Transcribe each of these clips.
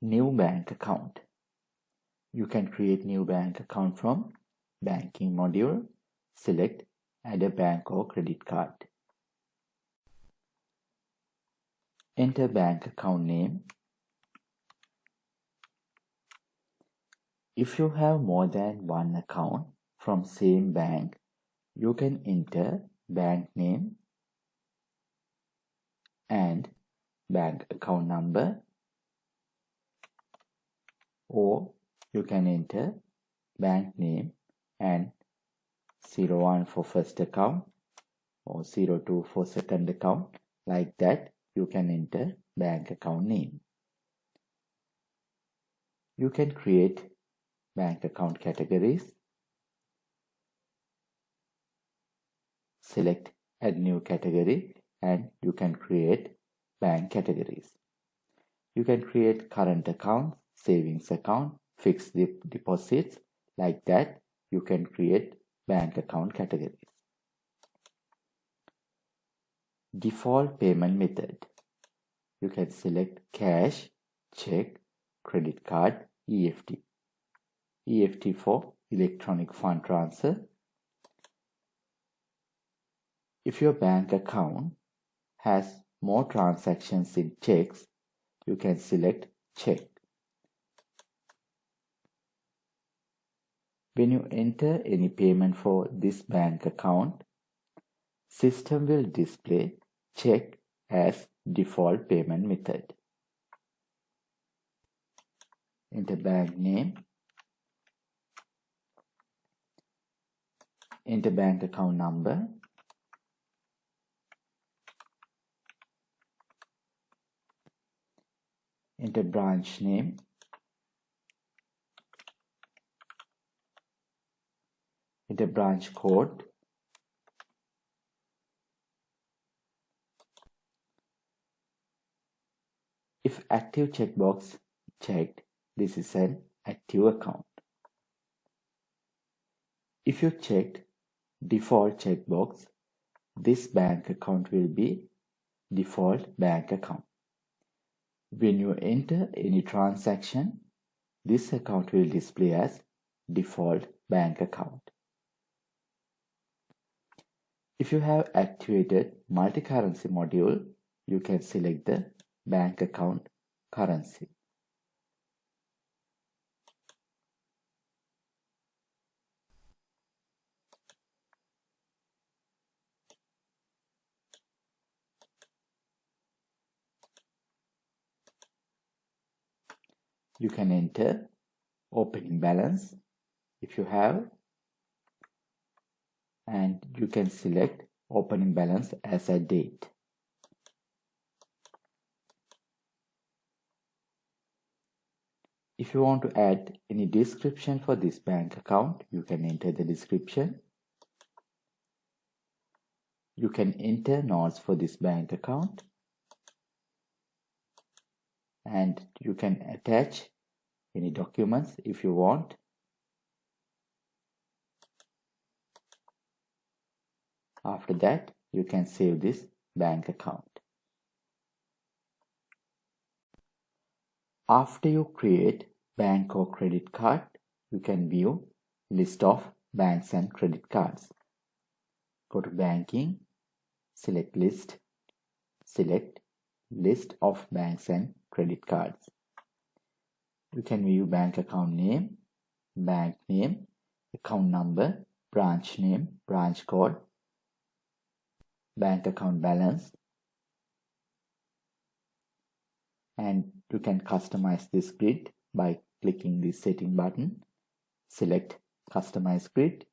New bank account. You can create new bank account from Banking module. Select Add a bank or credit card. Enter bank account name. If you have more than one account from same bank, you can enter bank name and bank account number, or you can enter bank name and 01 for first account or 02 for second account. Like that, you can enter bank account name. You can create bank account categories. Select Add New Category and you can create bank categories. You can create current account, savings account, fixed deposits. Like that, you can create bank account categories. Default payment method. You can select cash, check, credit card, EFT. EFT for electronic fund transfer. If your bank account has more transactions in checks, you can select check. When you enter any payment for this bank account, system will display check as default payment method. Enter bank name. Enter bank account number. Enter branch name. Enter branch code. If active checkbox checked, this is an active account. If you checked default checkbox, this bank account will be default bank account. When you enter any transaction, this account will display as default bank account. If you have activated multi-currency module, you can select the bank account currency. You can enter opening balance if you have, and you can select opening balance as a date. If you want to add any description for this bank account, you can enter the description. You can enter notes for this bank account, and you can attach any documents if you want. After that, you can save this bank account. After you create bank or credit card, you can view list of banks and credit cards. Go to banking, select list, select list of banks and credit cards. You can view bank account name, bank name, account number, branch name, branch code, bank account balance, and you can customize this grid by clicking the setting button. Select customize grid.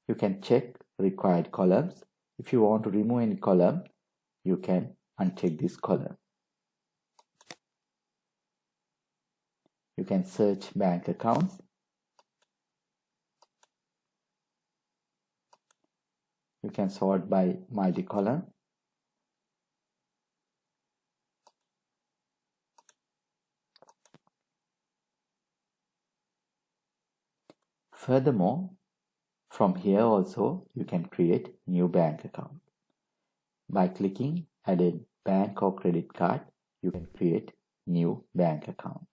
You can check required columns. If you want to remove any column, you can uncheck this column. You can search bank accounts. You can sort by multi-column. Furthermore, from here also you can create new bank account by clicking add a bank or credit card you can create new bank account.